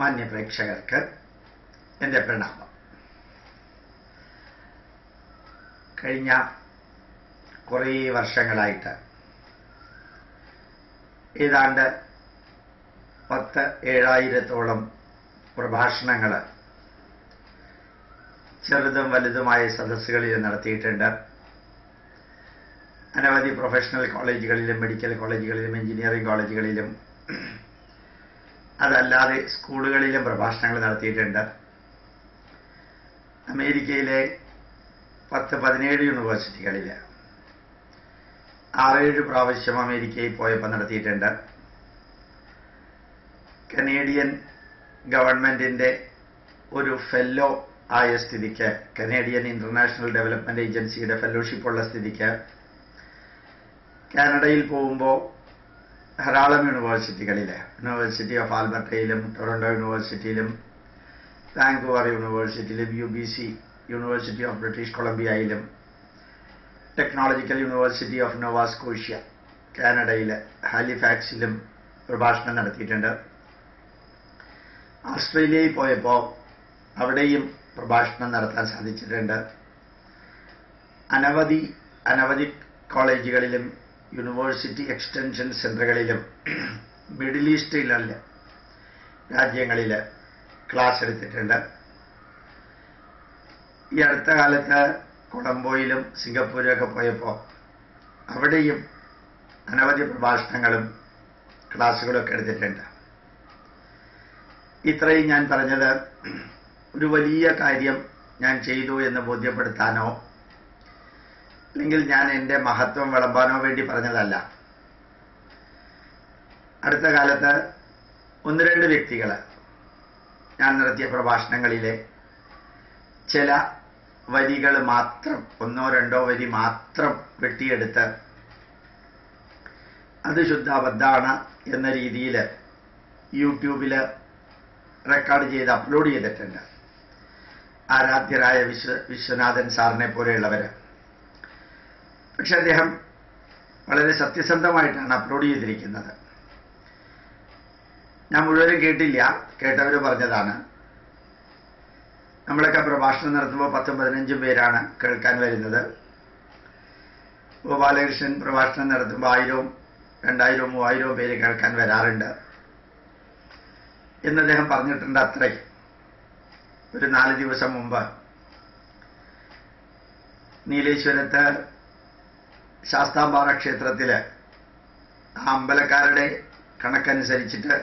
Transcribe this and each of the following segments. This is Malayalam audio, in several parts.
മാന്യ പ്രേക്ഷകർക്ക് എൻ്റെ പ്രണാമം. കഴിഞ്ഞ കുറേ വർഷങ്ങളായിട്ട് ഏതാണ്ട് 7,000-ഓളം പ്രഭാഷണങ്ങൾ ചെറുതും വലുതുമായ സദസ്സുകളിൽ നടത്തിയിട്ടുണ്ട്. അനവധി പ്രൊഫഷണൽ കോളേജുകളിലും മെഡിക്കൽ കോളേജുകളിലും എഞ്ചിനീയറിംഗ് കോളേജുകളിലും അതല്ലാതെ സ്കൂളുകളിലും പ്രഭാഷണങ്ങൾ നടത്തിയിട്ടുണ്ട്. അമേരിക്കയിലെ 10-17 യൂണിവേഴ്സിറ്റികളിൽ 6-7 പ്രാവശ്യം അമേരിക്കയിൽ പോയപ്പോൾ നടത്തിയിട്ടുണ്ട്. കനേഡിയൻ ഗവൺമെന്റിന്റെ ഒരു ഫെല്ലോ ആയ സ്ഥിതിക്ക്, കനേഡിയൻ ഇന്റർനാഷണൽ ഡെവലപ്മെന്റ് ഏജൻസിയുടെ ഫെലോഷിപ്പുള്ള സ്ഥിതിക്ക് കാനഡയിൽ പോകുമ്പോൾ ധാരാളം യൂണിവേഴ്സിറ്റികളിൽ, യൂണിവേഴ്സിറ്റി ഓഫ് ആൽബർട്ടയിലും ടൊറന്റോ യൂണിവേഴ്സിറ്റിയിലും വാങ്കൂവർ യൂണിവേഴ്സിറ്റിയിലും UBC യൂണിവേഴ്സിറ്റി ഓഫ് ബ്രിട്ടീഷ് കൊളംബിയയിലും technological university of Nova Scotia കാനഡയിൽ ഹാലിഫാക്സിലും പ്രഭാഷണം നടത്തിയിട്ടുണ്ട്. ഓസ്ട്രേലിയയിൽ പോയപ്പോൾ അവിടെയും പ്രഭാഷണം നടത്താൻ സാധിച്ചിട്ടുണ്ട്. അനവധി കോളേജുകളിലും യൂണിവേഴ്സിറ്റി എക്സ്റ്റൻഷൻ സെന്ററുകളിലും മിഡിൽ ഈസ്റ്റിലുള്ള രാജ്യങ്ങളിൽ ക്ലാസ് എടുത്തിട്ടുണ്ട്. ഈ അടുത്ത കാലത്ത് കൊളംബോയിലും സിംഗപ്പൂരിലൊക്കെ പോയപ്പോൾ അവിടെയും അനവധി പ്രഭാഷണങ്ങളും ക്ലാസ്സുകളൊക്കെ എടുത്തിട്ടുണ്ട്. ഇത്രയും ഞാൻ പറഞ്ഞത് ഒരു വലിയ കാര്യം ഞാൻ ചെയ്തു എന്ന് ബോധ്യപ്പെടുത്താനോ അല്ലെങ്കിൽ ഞാൻ എൻ്റെ മഹത്വം വിളമ്പാനോ വേണ്ടി പറഞ്ഞതല്ല. അടുത്ത കാലത്ത് 1-2 വ്യക്തികൾ ഞാൻ നടത്തിയ പ്രഭാഷണങ്ങളിലെ ചില വരികൾ മാത്രം, 1-2 വരി മാത്രം വെട്ടിയെടുത്ത് അത് ശുദ്ധാബദ്ധാണ് എന്ന രീതിയിൽ യൂട്യൂബിൽ റെക്കോർഡ് ചെയ്ത് അപ്ലോഡ് ചെയ്തിട്ടുണ്ട്. ആരാധ്യരായ വിശ്വനാഥൻ സാറിനെ പോലെയുള്ളവർ. പക്ഷെ അദ്ദേഹം വളരെ സത്യസന്ധമായിട്ടാണ് അപ്ലോഡ് ചെയ്തിരിക്കുന്നത്. ഞാൻ മുഴുവനും കേട്ടില്ല, കേട്ടവർ പറഞ്ഞതാണ്. നമ്മളൊക്കെ പ്രഭാഷണം നടത്തുമ്പോൾ 10-15 പേരാണ് കേൾക്കാൻ വരുന്നത്. ഗോപാലകൃഷ്ണൻ പ്രഭാഷണം നടത്തുമ്പോൾ 1000, 2000, 3000 പേര് കേൾക്കാൻ വരാറുണ്ട് എന്ന് അദ്ദേഹം പറഞ്ഞിട്ടുണ്ട്. അത്രയും ഒരു 4 ദിവസം മുമ്പ് നീലേശ്വരത്ത് ശാസ്താംപാറ ക്ഷേത്രത്തിൽ ആ അമ്പലക്കാരുടെ കണക്കനുസരിച്ചിട്ട്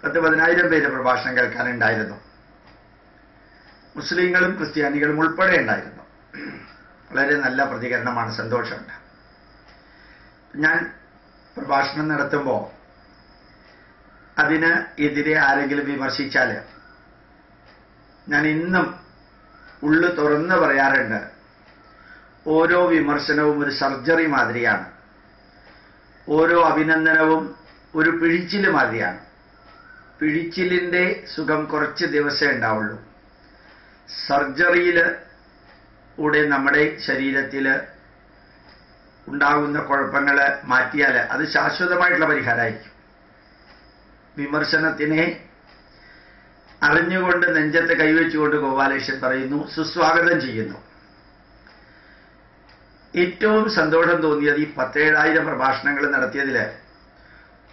10-10,000 പേര് പ്രഭാഷണം കേൾക്കാനുണ്ടായിരുന്നു. മുസ്ലിങ്ങളും ക്രിസ്ത്യാനികളും ഉൾപ്പെടെ ഉണ്ടായിരുന്നു. വളരെ നല്ല പ്രതികരണമാണ്, സന്തോഷമുണ്ട്. ഞാൻ പ്രഭാഷണം നടത്തുമ്പോൾ അതിന് എതിരെ ആരെങ്കിലും വിമർശിച്ചാൽ ഞാൻ ഇന്നും ഉള്ളു തുറന്ന് പറയാറുണ്ട്, ഓരോ വിമർശനവും ഒരു സർജറി മാതിരിയാണ്. ഓരോ അഭിനന്ദനവും ഒരു പിഴിച്ചിൽ മാതിരിയാണ്. പിഴിച്ചിലിൻ്റെ സുഖം കുറച്ച് ദിവസമേ ഉണ്ടാവുള്ളൂ. സർജറിയിലൂടെ നമ്മുടെ ശരീരത്തിൽ ഉണ്ടാകുന്ന കുഴപ്പങ്ങൾ മാറ്റിയാൽ അത് ശാശ്വതമായിട്ടുള്ള പരിഹാരമായിരിക്കും. വിമർശനത്തിനെ അറിഞ്ഞുകൊണ്ട് നെഞ്ചത്ത് കൈവച്ചുകൊണ്ട് ഗോപാലകൃഷ്ണൻ പറയുന്നു, സുസ്വാഗതം ചെയ്യുന്നു. ഏറ്റവും സന്തോഷം തോന്നിയത് ഈ 17,000 പ്രഭാഷണങ്ങൾ നടത്തിയതിൽ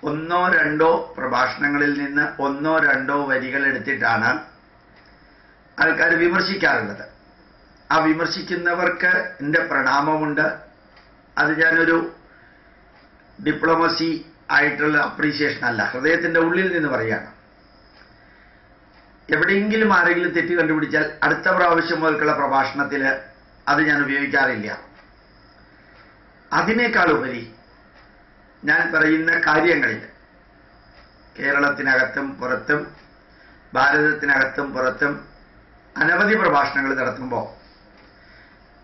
1-2 പ്രഭാഷണങ്ങളിൽ നിന്ന് 1-2 വരികൾ എടുത്തിട്ടാണ് ആൾക്കാർ വിമർശിക്കാറുള്ളത്. ആ വിമർശിക്കുന്നവർക്ക് എൻ്റെ പ്രണാമമുണ്ട്. അത് ഞാനൊരു ഡിപ്ലോമസി ആയിട്ടുള്ള അപ്രീസിയേഷൻ അല്ല, ഹൃദയത്തിൻ്റെ ഉള്ളിൽ നിന്ന് പറയുകയാണ്. എവിടെയെങ്കിലും ആരെങ്കിലും തെറ്റ് കണ്ടുപിടിച്ചാൽ അടുത്ത പ്രാവശ്യം മുതൽക്കുള്ള പ്രഭാഷണത്തിൽ അത് ഞാൻ ഉപയോഗിക്കാറില്ല. അതിനേക്കാൾ ഉപരി ഞാൻ പറയുന്ന കാര്യങ്ങളിൽ കേരളത്തിനകത്തും പുറത്തും ഭാരതത്തിനകത്തും പുറത്തും അനവധി പ്രഭാഷണങ്ങൾ നടത്തുമ്പോൾ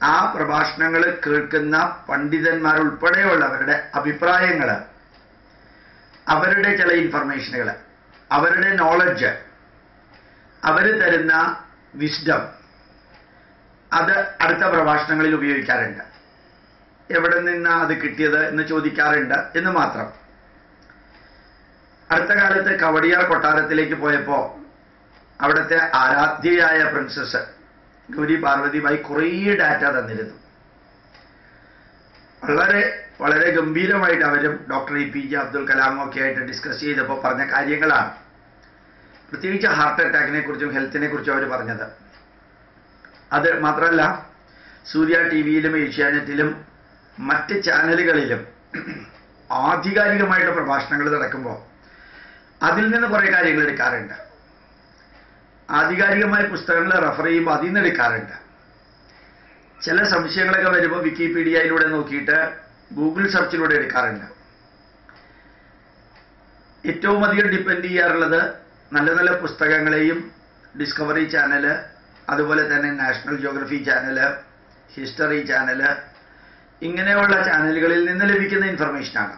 ആ പ്രഭാഷണങ്ങൾ കേൾക്കുന്ന പണ്ഡിതന്മാരുൾപ്പെടെയുള്ളവരുടെ അഭിപ്രായങ്ങൾ, അവരുടെ ചില ഇൻഫർമേഷനുകൾ, അവരുടെ നോളജ്, അവർ തരുന്ന വിസ്ഡം, അത് അടുത്ത പ്രഭാഷണങ്ങളിൽ ഉപയോഗിക്കാറുണ്ട്. എവിടെ നിന്നാണ് അത് കിട്ടിയത് എന്ന് ചോദിക്കാറുണ്ട് എന്ന് മാത്രം. അടുത്ത കാലത്ത് കവടിയാർ കൊട്ടാരത്തിലേക്ക് പോയപ്പോൾ അവിടുത്തെ ആരാധ്യയായ പ്രിൻസസ് ഗൗരി പാർവതിബായി കുറേ ഡാറ്റ തന്നിരുന്നു. വളരെ വളരെ ഗംഭീരമായിട്ട് അവരും ഡോക്ടർ APJ അബ്ദുൽ കലാമും ഒക്കെ ആയിട്ട് ഡിസ്കസ് ചെയ്തപ്പോൾ പറഞ്ഞ കാര്യങ്ങളാണ്. പ്രത്യേകിച്ച് ഹാർട്ട് അറ്റാക്കിനെ കുറിച്ചും ഹെൽത്തിനെ കുറിച്ചും അവർ പറഞ്ഞത്. അത് മാത്രമല്ല, സൂര്യ TVയിലും ഏഷ്യാനെറ്റിലും മറ്റ് ചാനലുകളിലും ആധികാരികമായിട്ട് പ്രഭാഷണങ്ങൾ നടക്കുമ്പോൾ അതിൽ നിന്ന് കുറേ കാര്യങ്ങൾ എടുക്കാറുണ്ട്. ആധികാരികമായ പുസ്തകങ്ങൾ റെഫർ ചെയ്യുമ്പോൾ അതിൽ നിന്ന് എടുക്കാറുണ്ട്. ചില സംശയങ്ങളൊക്കെ വരുമ്പോൾ വിക്കിപീഡിയയിലൂടെ നോക്കിയിട്ട് ഗൂഗിൾ സെർച്ചിലൂടെ എടുക്കാറുണ്ട്. ഏറ്റവും അധികം ഡിപ്പെൻഡ് ചെയ്യാറുള്ളത് നല്ല നല്ല പുസ്തകങ്ങളെയും ഡിസ്കവറി ചാനല്, അതുപോലെ തന്നെ national geography channel, history channel, ഇങ്ങനെയുള്ള ചാനലുകളിൽ നിന്ന് ലഭിക്കുന്ന ഇൻഫർമേഷനാണ്.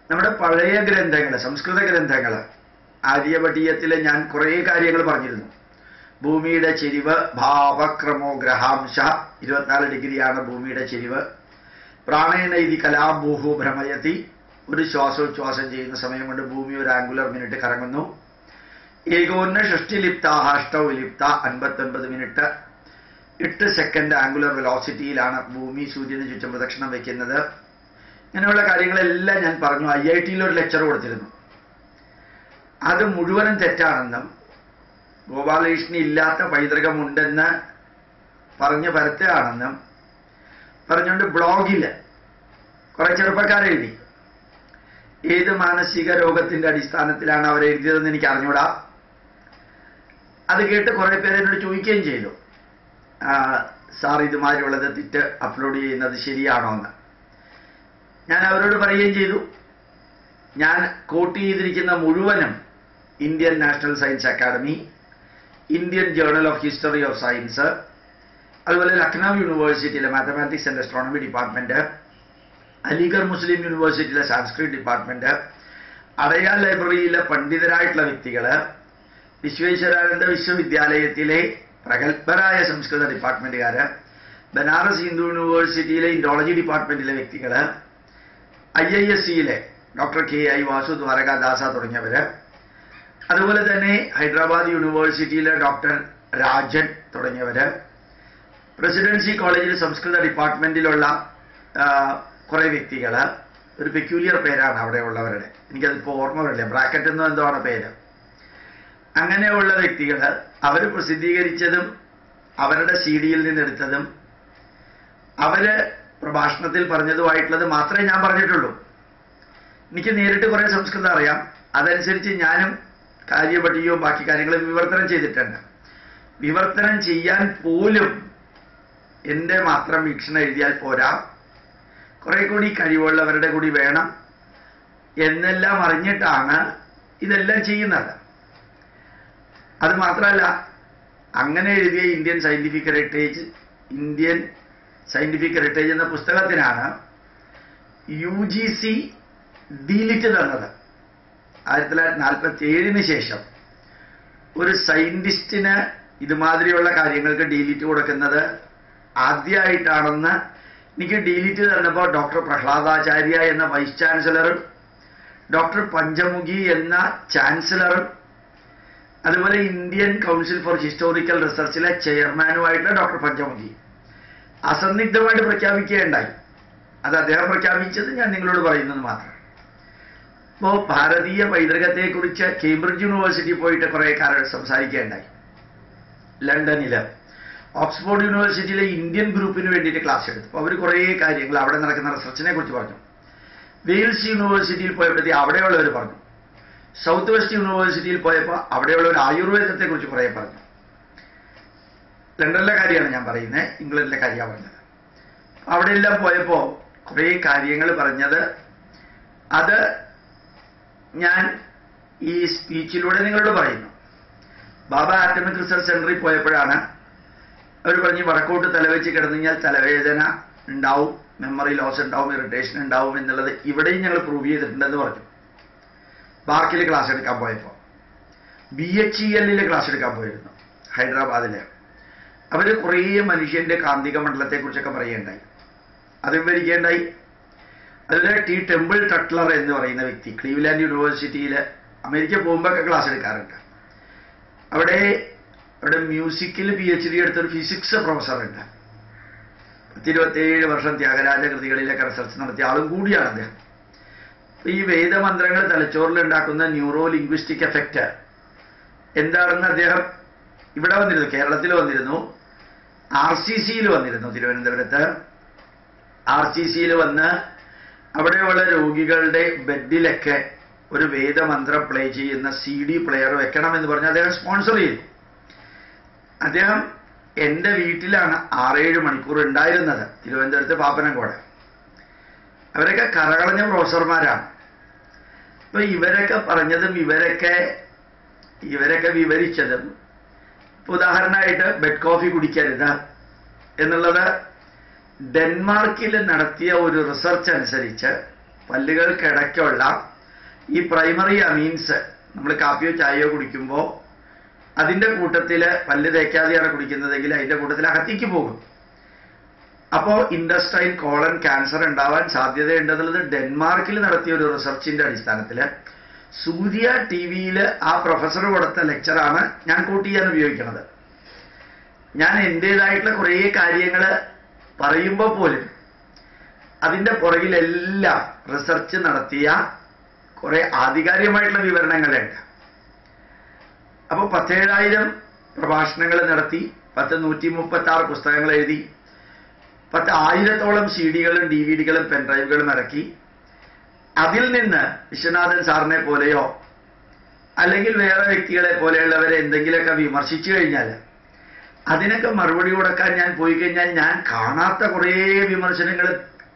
നമ്മുടെ പഴയ ഗ്രന്ഥങ്ങൾ, സംസ്കൃത ഗ്രന്ഥങ്ങൾ, ആര്യഭട്ടീയത്തിൽ ഞാൻ കുറേ കാര്യങ്ങൾ പറഞ്ഞിരുന്നു. ഭൂമിയുടെ ചെരിവ് ഭാവക്രമോ ഗ്രഹാംശ 24 ഡിഗ്രിയാണ് ഭൂമിയുടെ ചെരിവ്. പ്രാണേന ഇതി കലാഭൂഹു ഭ്രമയതി, ഒരു ശ്വാസോച്ഛ്വാസം ചെയ്യുന്ന സമയം കൊണ്ട് ഭൂമി ഒരു ആംഗുലർ മിനിറ്റ് കറങ്ങുന്നു. ഏകോന്ന ഷഷ്ടിലിപ്ത അഷ്ടൗ വിലിപ്ത 59 മിനിറ്റ് 8 സെക്കൻഡ് ആംഗുലർ വെലോസിറ്റിയിലാണ് ഭൂമി സൂര്യന് ചുറ്റും പ്രദക്ഷിണം വയ്ക്കുന്നത്. ഇങ്ങനെയുള്ള കാര്യങ്ങളെല്ലാം ഞാൻ പറഞ്ഞു. IITയിൽ ഒരു ലെക്ചർ കൊടുത്തിരുന്നു. അത് മുഴുവനും തെറ്റാണെന്നും ഗോപാലകൃഷ്ണൻ ഇല്ലാത്ത പൈതൃകമുണ്ടെന്ന് പറഞ്ഞ് പരത്തുകയാണെന്നും പറഞ്ഞുകൊണ്ട് ബ്ലോഗിൽ കുറെ ചെറുപ്പക്കാരെഴുതി. ഏത് മാനസിക രോഗത്തിന്റെ അടിസ്ഥാനത്തിലാണ് അവർ എഴുതിയതെന്ന് എനിക്ക് അറിഞ്ഞൂടാ. അത് കേട്ട് കുറെ പേര് എന്നോട് ചോദിക്കുകയും ചെയ്തു, സാർ ഇതുമാതിരിയുള്ളത് തെറ്റ് അപ്ലോഡ് ചെയ്യുന്നത് ശരിയാണോ എന്ന്. ഞാൻ അവരോട് പറയുകയും ചെയ്തു, ഞാൻ കോട്ട് ചെയ്തിരിക്കുന്ന മുഴുവനും Indian national science academy, Indian journal of history of science, അതുപോലെ ലക്നൗ യൂണിവേഴ്സിറ്റിയിലെ mathematics and astronomy department, Aligarh Muslim യൂണിവേഴ്സിറ്റിയിലെ സാൻസ്ക്രിറ്റ് ഡിപ്പാർട്ട്മെന്റ്, അടയാർ ലൈബ്രറിയിലെ പണ്ഡിതരായിട്ടുള്ള വ്യക്തികൾ, വിശ്വേശ്വരാനന്ദ വിശ്വവിദ്യാലയത്തിലെ പ്രഗത്ഭരായ സംസ്കൃത ഡിപ്പാർട്ട്മെന്റുകാർ, ബനാറസ് ഹിന്ദു യൂണിവേഴ്സിറ്റിയിലെ ഇൻഡോളജി ഡിപ്പാർട്ട്മെന്റിലെ വ്യക്തികൾ, IISCയിലെ ഡോക്ടർ KI വാസു ദ്വാരകാദാസ തുടങ്ങിയവർ, അതുപോലെ തന്നെ ഹൈദരാബാദ് യൂണിവേഴ്സിറ്റിയിലെ ഡോക്ടർ രാജൻ തുടങ്ങിയവർ, പ്രസിഡൻസി കോളേജിൽ സംസ്കൃത ഡിപ്പാർട്ട്മെന്റിലുള്ള കുറെ വ്യക്തികൾ, ഒരു പെക്യൂലിയർ പേരാണ് അവിടെ ഉള്ളവരുടെ, എനിക്കതിപ്പോൾ ഓർമ്മ വരില്ല, ബ്രാക്കറ്റ് എന്നോ എന്തോ ആണ് പേര്. അങ്ങനെയുള്ള വ്യക്തികൾ അവർ പ്രസിദ്ധീകരിച്ചതും അവരുടെ CD-യിൽ നിന്നെടുത്തതും അവര് പ്രഭാഷണത്തിൽ പറഞ്ഞതുമായിട്ടുള്ളത് മാത്രമേ ഞാൻ പറഞ്ഞിട്ടുള്ളൂ. എനിക്ക് നേരിട്ട് കുറെ സംസ്കൃതം അറിയാം. അതനുസരിച്ച് ഞാനും കാര്യപട്ടികയും ബാക്കി കാര്യങ്ങളും വിവർത്തനം ചെയ്തിട്ടുണ്ട്. വിവർത്തനം ചെയ്യാൻ പോലും എൻ്റെ മാത്രം വീക്ഷണം എഴുതിയാൽ പോരാ, കുറെ കൂടി കഴിവുള്ളവരുടെ കൂടി വേണം എന്നെല്ലാം അറിഞ്ഞിട്ടാണ് ഇതെല്ലാം ചെയ്യുന്നത്. അത് മാത്രമല്ല, അങ്ങനെ എഴുതിയ ഇന്ത്യൻ സയന്റിഫിക് ഹെറിറ്റേജ് എന്ന പുസ്തകത്തിനാണ് UGC ഡിലിറ്റ് തന്നത്. 1947 ശേഷം ഒരു സയന്റിസ്റ്റിന് ഇതുമാതിരിയുള്ള കാര്യങ്ങൾക്ക് ഡിലിറ്റ് കൊടുക്കുന്നത് ആദ്യമായിട്ടാണെന്ന് എനിക്ക് ഡിലിറ്റ് തന്നപ്പോൾ ഡോക്ടർ പ്രഹ്ലാദാചാര്യ എന്ന വൈസ് ചാൻസലറും ഡോക്ടർ പഞ്ചമുഖി എന്ന ചാൻസലറും അതുപോലെ ഇന്ത്യൻ കൗൺസിൽ ഫോർ ഹിസ്റ്റോറിക്കൽ റിസർച്ചിലെ ചെയർമാനുമായിട്ടുള്ള ഡോക്ടർ പഞ്ചമുഖി അസന്നിഗ്ധമായിട്ട് പ്രഖ്യാപിക്കുകയുണ്ടായി. അത് അദ്ദേഹം പ്രഖ്യാപിച്ചത് ഞാൻ നിങ്ങളോട് പറയുന്നത് മാത്രം. അപ്പോൾ ഭാരതീയ പൈതൃകത്തെക്കുറിച്ച് കേംബ്രിഡ്ജ് യൂണിവേഴ്സിറ്റി പോയിട്ട് കുറേ കാലം സംസാരിക്കുകയുണ്ടായി. ലണ്ടനിൽ ഓക്സ്ഫോർഡ് യൂണിവേഴ്സിറ്റിയിലെ ഇന്ത്യൻ ഗ്രൂപ്പിന് വേണ്ടിയിട്ട് ക്ലാസ് എടുത്തു. അപ്പോൾ അവർ കുറേ കാര്യങ്ങൾ അവിടെ നടക്കുന്ന റിസർച്ചിനെ കുറിച്ച് പറഞ്ഞു. വെയിൽസ് യൂണിവേഴ്സിറ്റിയിൽ പോയപ്പോഴത്തേക്ക് അവിടെയുള്ളവർ പറഞ്ഞു. സൗത്ത് വെസ്റ്റ് യൂണിവേഴ്സിറ്റിയിൽ പോയപ്പോൾ അവിടെയുള്ളവർ ആയുർവേദത്തെക്കുറിച്ച് കുറേ പറഞ്ഞു. ലണ്ടനിലെ കാര്യമാണ് ഞാൻ പറയുന്നത്, ഇംഗ്ലണ്ടിലെ കാര്യമാണ് പറഞ്ഞത്. അവിടെയെല്ലാം പോയപ്പോൾ കുറേ കാര്യങ്ങൾ പറഞ്ഞത് അത് ഞാൻ ഈ സ്പീച്ചിലൂടെ നിങ്ങളോട് പറയുന്നു. ബാബ ആറ്റമിക് റിസർച്ച് സെന്ററിൽ പോയപ്പോഴാണ് അവർ പറഞ്ഞ് വടക്കോട്ട് തലവെച്ച് കിടന്നു കഴിഞ്ഞാൽ തലവേദന ഉണ്ടാവും, മെമ്മറി ലോസ് ഉണ്ടാവും, ഇറിറ്റേഷൻ ഉണ്ടാവും എന്നുള്ളത് ഇവിടെയും ഞങ്ങൾ പ്രൂവ് ചെയ്തിട്ടുണ്ടെന്ന് പറഞ്ഞു. ബാർക്കിൽ ക്ലാസ് എടുക്കാൻ പോയപ്പോൾ BHEL ക്ലാസ് എടുക്കാൻ പോയിരുന്നു ഹൈദരാബാദിൽ. അവർ കുറേ മനുഷ്യന്റെ കാന്തിക മണ്ഡലത്തെക്കുറിച്ചൊക്കെ പറയുകയുണ്ടായി. അത് വിവരിക്കുകയുണ്ടായി. അതിൽ ടി ടെമ്പിൾ ടട്ട്ലർ എന്ന് പറയുന്ന വ്യക്തി ക്ലീവ്ലാൻഡ് യൂണിവേഴ്സിറ്റിയിൽ അമേരിക്ക പോകുമ്പോഴൊക്കെ ക്ലാസ് എടുക്കാറുണ്ട്. അവിടെ മ്യൂസിക്കിൽ PhD എടുത്തൊരു ഫിസിക്സ് പ്രൊഫസറുണ്ട്. 27 വർഷം ത്യാഗരാജ കൃതികളിലൊക്കെ റിസർച്ച് നടത്തിയ ആളും കൂടിയാണ് അദ്ദേഹം. ഈ വേദമന്ത്രങ്ങൾ തലച്ചോറിൽ ഉണ്ടാക്കുന്ന ന്യൂറോ ലിംഗ്വിസ്റ്റിക് എഫക്റ്റ് എന്താണെന്ന് അദ്ദേഹം ഇവിടെ വന്നിരുന്നു, കേരളത്തിൽ വന്നിരുന്നു, RCCയിൽ വന്നിരുന്നു, തിരുവനന്തപുരത്ത് RCCയിൽ വന്ന് അവിടെയുള്ള രോഗികളുടെ ബെഡിലൊക്കെ ഒരു വേദമന്ത്രം പ്ലേ ചെയ്യുന്ന CD പ്ലെയർ വെക്കണമെന്ന് പറഞ്ഞ് അദ്ദേഹം സ്പോൺസർ ചെയ്തു. അദ്ദേഹം എൻ്റെ വീട്ടിലാണ് 6-7 മണിക്കൂർ ഉണ്ടായിരുന്നത്, തിരുവനന്തപുരത്ത് പാപ്പനംകോട്. അവരൊക്കെ കറകളഞ്ഞ പ്രൊഫസർമാരാണ്. അപ്പൊ ഇവരൊക്കെ പറഞ്ഞതും ഇവരൊക്കെ വിവരിച്ചതും, ഉദാഹരണമായിട്ട് ബെഡ് കോഫി കുടിക്കരുത് എന്നുള്ളത് ഡെൻമാർക്കിൽ നടത്തിയ ഒരു റിസർച്ച് അനുസരിച്ച് പല്ലുകൾക്കിടയ്ക്കുള്ള ഈ പ്രൈമറി അമീൻസ് നമ്മൾ കാപ്പിയോ ചായയോ കുടിക്കുമ്പോൾ അതിൻ്റെ കൂട്ടത്തിൽ പല്ല് തേക്കാതെയാണ് കുടിക്കുന്നതെങ്കിൽ അതിൻ്റെ കൂട്ടത്തിൽ അകത്തേക്ക് പോകും. അപ്പോൾ ഇൻഡസ്റ്റൈൻ കോളൻ ക്യാൻസർ ഉണ്ടാവാൻ സാധ്യതയുണ്ടെന്നുള്ളത് ഡെൻമാർക്കിൽ നടത്തിയ ഒരു റിസർച്ചിന്റെ അടിസ്ഥാനത്തിൽ സൂര്യ TV-യിൽ ആ പ്രൊഫസർ കൊടുത്ത ലെക്ചറാണ് ഞാൻ കോട്ട് ചെയ്യാൻ ഉപയോഗിക്കുന്നത്. ഞാൻ എൻ്റേതായിട്ടുള്ള കുറേ കാര്യങ്ങൾ പറയുമ്പോൾ പോലും അതിൻ്റെ പുറകിലെല്ലാം റിസർച്ച് നടത്തിയ കുറേ ആധികാരികമായിട്ടുള്ള വിവരണങ്ങളുണ്ട്. അപ്പോൾ 17,000 പ്രഭാഷണങ്ങൾ നടത്തി, 136 പുസ്തകങ്ങൾ എഴുതി, 10,000-ഓളം CD-കളും DVD-കളും പെൻഡ്രൈവുകളും ഇറക്കി. അതിൽ നിന്ന് വിശ്വനാഥൻ സാറിനെ പോലെയോ അല്ലെങ്കിൽ വേറെ വ്യക്തികളെ പോലെയുള്ളവരെ എന്തെങ്കിലുമൊക്കെ വിമർശിച്ചു കഴിഞ്ഞാൽ അതിനൊക്കെ മറുപടി കൊടുക്കാൻ ഞാൻ പോയി കഴിഞ്ഞാൽ ഞാൻ കാണാത്ത കുറേ വിമർശനങ്ങൾ,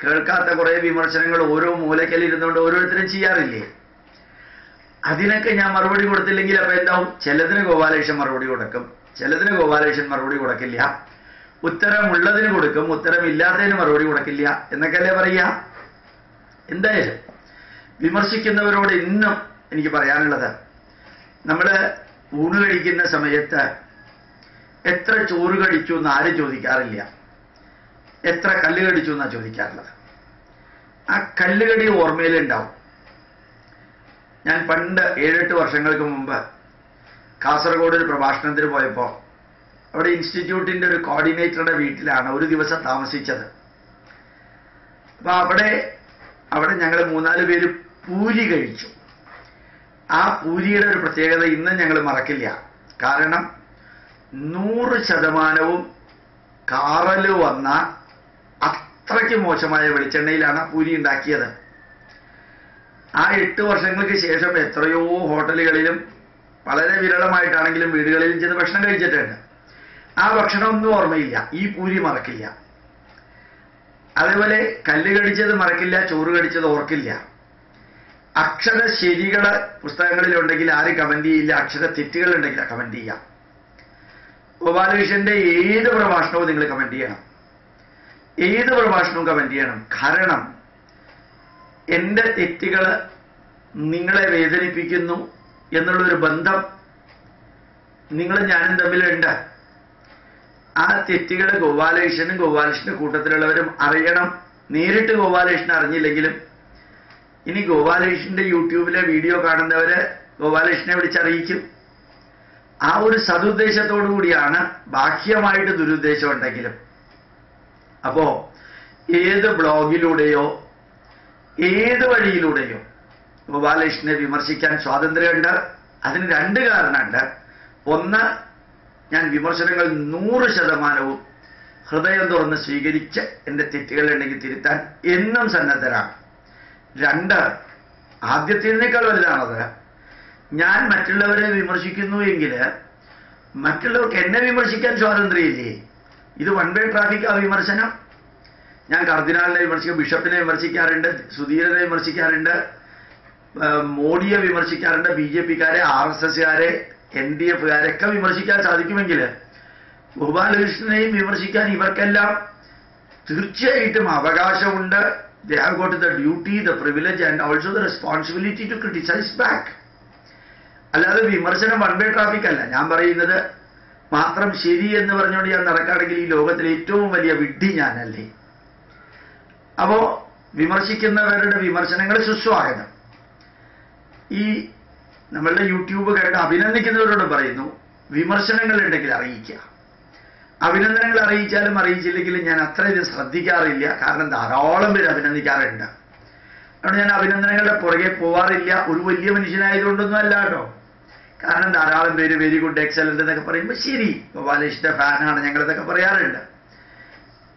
കേൾക്കാത്ത കുറേ വിമർശനങ്ങൾ ഓരോ മൂലയ്ക്കൽ ഇരുന്നുകൊണ്ട് ഓരോരുത്തരും ചെയ്യാറില്ലേ? അതിനൊക്കെ ഞാൻ മറുപടി കൊടുത്തില്ലെങ്കിൽ അപ്പം എന്താവും? ചിലതിന് ഗോപാലകൃഷ്ണൻ മറുപടി കൊടുക്കും, ചിലതിന് ഗോപാലകൃഷ്ണൻ മറുപടി കൊടുക്കില്ല, ഉത്തരമുള്ളതിന് കൊടുക്കും, ഉത്തരമില്ലാത്തതിന് മറുപടി കൊടുക്കില്ല എന്നൊക്കെയല്ലേ പറയുക. എന്തായാലും വിമർശിക്കുന്നവരോട് ഇന്നും എനിക്ക് പറയാനുള്ളത്, നമ്മൾ ഊണ് കഴിക്കുന്ന സമയത്ത് എത്ര ചോറ് കഴിച്ചു എന്ന് ആരും ചോദിക്കാറില്ല, എത്ര കല്ല് കടിച്ചു എന്നാണ് ചോദിക്കാറുള്ളത്. ആ കല്ലുകടി ഓർമ്മയിലുണ്ടാവും. ഞാൻ പണ്ട് 7-8 വർഷങ്ങൾക്ക് മുമ്പ് കാസർഗോഡ് ഒരു പ്രഭാഷണത്തിന് പോയപ്പോൾ അവിടെ ഇൻസ്റ്റിറ്റ്യൂട്ടിൻ്റെ ഒരു കോർഡിനേറ്ററുടെ വീട്ടിലാണ് ഒരു ദിവസം താമസിച്ചത്. അപ്പോൾ അവിടെ ഞങ്ങൾ 3-4 പേര് പൂരി കഴിച്ചു. ആ പൂരിയുടെ ഒരു പ്രത്യേകത ഇന്നും ഞങ്ങൾ മറക്കില്ല. കാരണം 100% കാറല് വന്ന അത്രയ്ക്ക് മോശമായ വെളിച്ചെണ്ണയിലാണ് പൂരി ഉണ്ടാക്കിയത്. ആ 8 വർഷങ്ങൾക്ക് ശേഷം എത്രയോ ഹോട്ടലുകളിലും വളരെ വിരളമായിട്ടാണെങ്കിലും വീടുകളിലും ചെന്ന് ഭക്ഷണം കഴിച്ചിട്ടുണ്ട്. ആ ഭക്ഷണമൊന്നും ഓർമ്മയില്ല, ഈ പൂരി മറക്കില്ല. അതേപോലെ കല്ല് കടിച്ചത് മറക്കില്ല, ചോറ് കടിച്ചത് ഓർക്കില്ല. അക്ഷര ശരികൾ പുസ്തകങ്ങളിലുണ്ടെങ്കിൽ ആരും കമന്റ് ചെയ്യില്ല, അക്ഷര തെറ്റുകൾ ഉണ്ടെങ്കിൽ കമന്റ് ചെയ്യാം. ഗോപാലകൃഷ്ണന്റെ ഏത് പ്രഭാഷണവും നിങ്ങൾ കമന്റ് ചെയ്യണം, ഏത് പ്രഭാഷണവും കമന്റ് ചെയ്യണം. കാരണം എൻ്റെ തെറ്റുകൾ നിങ്ങളെ വേദനിപ്പിക്കുന്നു എന്നുള്ളൊരു ബന്ധം നിങ്ങളും ഞാനും തമ്മിലുണ്ട്. ആ തെറ്റുകൾ ഗോപാലകൃഷ്ണന്റെ കൂട്ടത്തിലുള്ളവരും അറിയണം. നേരിട്ട് ഗോപാലകൃഷ്ണൻ അറിഞ്ഞില്ലെങ്കിലും ഇനി ഗോപാലകൃഷ്ണന്റെ യൂട്യൂബിലെ വീഡിയോ കാണുന്നവര് ഗോപാലകൃഷ്ണനെ വിളിച്ചറിയിക്കും. ആ ഒരു സതുദ്ദേശത്തോടു കൂടിയാണ്, ബാഹ്യമായിട്ട് ദുരുദ്ദേശം ഉണ്ടെങ്കിലും. അപ്പോ ഏത് ബ്ലോഗിലൂടെയോ ഏത് വഴിയിലൂടെയോ ഗോപാലകൃഷ്ണനെ വിമർശിക്കാൻ സ്വാതന്ത്ര്യമുണ്ട്. അതിന് 2 കാരണമുണ്ട്. ഒന്ന്, ഞാൻ വിമർശനങ്ങൾ 100% ഹൃദയം തുറന്ന് സ്വീകരിച്ച് എൻ്റെ തെറ്റുകളുണ്ടെങ്കിൽ തിരുത്താൻ എന്നും സന്നദ്ധരാണ്. 2, ആദ്യത്തേതിനേക്കാൾ വലുതാണത്, ഞാൻ മറ്റുള്ളവരെ വിമർശിക്കുന്നു എങ്കിൽ മറ്റുള്ളവർക്ക് എന്നെ വിമർശിക്കാൻ സ്വാതന്ത്ര്യമില്ലേ? ഇത് വൺ വേ ട്രാഫിക്. ആ വിമർശനം ഞാൻ കർദിനാളിനെ വിമർശിക്കും, ബിഷപ്പിനെ വിമർശിക്കാറുണ്ട്, സുധീരനെ വിമർശിക്കാറുണ്ട്, മോഡിയെ വിമർശിക്കാറുണ്ട്, BJP-ക്കാരെ, RSS-കാരെ, NDF-കാരൊക്കെ വിമർശിക്കാൻ സാധിക്കുമെങ്കിൽ ഗോപാലകൃഷ്ണനെയും വിമർശിക്കാൻ ഇവർക്കെല്ലാം തീർച്ചയായിട്ടും അവകാശമുണ്ട്. They have got the duty, the privilege and also the responsibility to criticize back. അല്ലാതെ വിമർശനം വൺ വേ ട്രാഫിക് അല്ല. ഞാൻ പറയുന്നത് മാത്രം ശരി എന്ന് പറഞ്ഞുകൊണ്ട് ഞാൻ നടക്കുകയാണെങ്കിൽ ഈ ലോകത്തിലെ ഏറ്റവും വലിയ വിഡ്ഢി ഞാനല്ലേ? അപ്പോ വിമർശിക്കുന്നവരുടെ വിമർശനങ്ങൾ സുസ്വാഗതം. ഈ നമ്മളുടെ യൂട്യൂബ് കണ്ട് അഭിനന്ദിക്കുന്നവരോട് പറയുന്നു, വിമർശനങ്ങൾ ഉണ്ടെങ്കിൽ അറിയിക്കുക. അഭിനന്ദനങ്ങൾ അറിയിച്ചാലും അറിയിച്ചില്ലെങ്കിലും ഞാൻ അത്ര ഇത് ശ്രദ്ധിക്കാറില്ല. കാരണം ധാരാളം പേര് അഭിനന്ദിക്കാറുണ്ട്. അതുകൊണ്ട് ഞാൻ അഭിനന്ദനങ്ങളുടെ പുറകെ പോവാറില്ല. ഒരു വലിയ മനുഷ്യനായതുകൊണ്ടൊന്നും അല്ല കേട്ടോ. കാരണം ധാരാളം പേര് വെരി ഗുഡ്, എക്സലന്റ് എന്നൊക്കെ പറയുമ്പോൾ ശരി, ഗോപാലകൃഷ്ണന്റെ ഫാനാണ് ഞങ്ങളിതൊക്കെ പറയാറുണ്ട്.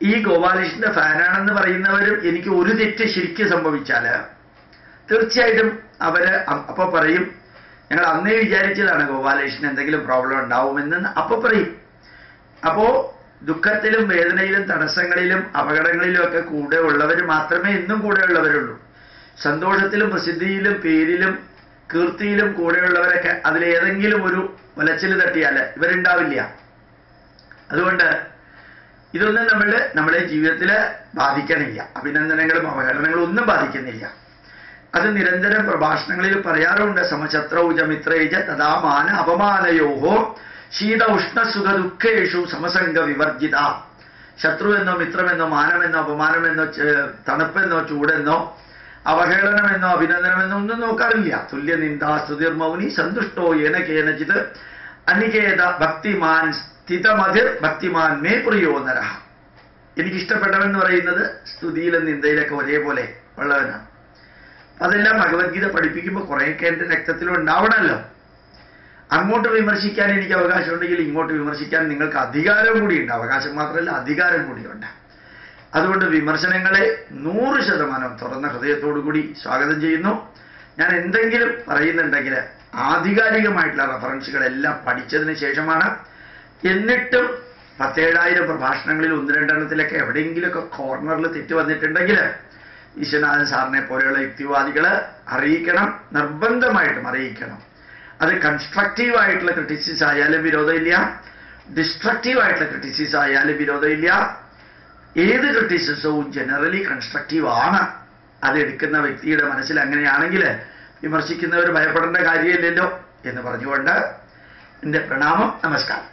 ഈ ഗോപാലകൃഷ്ണന്റെ ഫാനാണെന്ന് പറയുന്നവരും എനിക്ക് ഒരു തെറ്റ് ശരിക്കും സംഭവിച്ചാൽ തീർച്ചയായിട്ടും അവര് അപ്പൊ പറയും, ഞങ്ങൾ അന്നേ വിചാരിച്ചതാണ് ഗോപാലകൃഷ്ണൻ എന്തെങ്കിലും പ്രോബ്ലം ഉണ്ടാവുമെന്ന് അപ്പൊ പറയും. അപ്പോ ദുഃഖത്തിലും വേദനയിലും തടസ്സങ്ങളിലും അപകടങ്ങളിലും ഒക്കെ കൂടെ ഉള്ളവർ മാത്രമേ എന്നും കൂടെ ഉള്ളവരുള്ളൂ. സന്തോഷത്തിലും പ്രസിദ്ധിയിലും പേരിലും കീർത്തിയിലും കൂടെയുള്ളവരൊക്കെ അതിലേതെങ്കിലും ഒരു വലച്ചിൽ തട്ടിയാൽ ഇവരുണ്ടാവില്ല. അതുകൊണ്ട് ഇതൊന്നും നമ്മളെ ജീവിതത്തിൽ ബാധിക്കണില്ല. അഭിനന്ദനങ്ങളും അവഹേളനങ്ങളും ഒന്നും ബാധിക്കുന്നില്ല. അത് നിരന്തരം പ്രഭാഷണങ്ങളിൽ പറയാറുണ്ട്. സമശത്രൗജ മിത്രേജ തഥാ മാന അപമാനയോഹോ ശീത ഉഷ്ണ സുഖ ദുഃഖേഷു സമസംഗ വിവർജിത. ശത്രു എന്നോ മിത്രമെന്നോ മാനമെന്നോ അപമാനമെന്നോ തണുപ്പെന്നോ ചൂടെന്നോ അവഹേളനമെന്നോ അഭിനന്ദനമെന്നോ ഒന്നും നോക്കാറില്ല. തുല്യനിന്ദ സ്തുതിർമൗനി സന്തുഷ്ടോ ഏന കേനചിത് അനികേത ഭക്തിമാൻ സ്ഥിതമതിർ ഭക്തിമാൻ മേ പ്രിയോ നരഹ. എനിക്കിഷ്ടപ്പെട്ടവെന്ന് പറയുന്നത് സ്തുതിയിലും നിന്ദയിലൊക്കെ ഒരേപോലെ ഉള്ളവനാണ്. അതെല്ലാം ഭഗവത്ഗീത പഠിപ്പിക്കുമ്പോൾ കുറേയൊക്കെ എൻ്റെ രക്തത്തിലും ഉണ്ടാവണമല്ലോ. അങ്ങോട്ട് വിമർശിക്കാൻ എനിക്ക് അവകാശമുണ്ടെങ്കിൽ ഇങ്ങോട്ട് വിമർശിക്കാൻ നിങ്ങൾക്ക് അധികാരം കൂടിയുണ്ട്. അവകാശം മാത്രമല്ല, അധികാരം കൂടിയുണ്ട്. അതുകൊണ്ട് വിമർശനങ്ങളെ 100% തുറന്ന ഹൃദയത്തോടു കൂടി സ്വാഗതം ചെയ്യുന്നു. ഞാൻ എന്തെങ്കിലും പറയുന്നുണ്ടെങ്കിൽ ആധികാരികമായിട്ടുള്ള റെഫറൻസുകളെല്ലാം പഠിച്ചതിന് ശേഷമാണ്. എന്നിട്ടും 17,000 പ്രഭാഷണങ്ങളിൽ 1-2 എണ്ണത്തിലൊക്കെ എവിടെയെങ്കിലുമൊക്കെ കോർണറിൽ തെറ്റ് വന്നിട്ടുണ്ടെങ്കിൽ വിശ്വനാഥൻ സാറിനെ പോലെയുള്ള യുക്തിവാദികള് അറിയിക്കണം, നിർബന്ധമായിട്ടും അറിയിക്കണം. അത് കൺസ്ട്രക്റ്റീവായിട്ടുള്ള ക്രിറ്റിസിസ് ആയാലും വിരോധമില്ല, ഡിസ്ട്രക്റ്റീവായിട്ടുള്ള ക്രിറ്റിസിസ് ആയാലും വിരോധമില്ല. ഏത് ക്രിറ്റിസിസവും ജനറലി കൺസ്ട്രക്റ്റീവ് ആണ്. അത് എടുക്കുന്ന വ്യക്തിയുടെ മനസ്സിൽ അങ്ങനെയാണെങ്കിൽ വിമർശിക്കുന്നവർ ഭയപ്പെടേണ്ട കാര്യമില്ലല്ലോ എന്ന് പറഞ്ഞുകൊണ്ട് എൻ്റെ പ്രണാമം, നമസ്കാരം.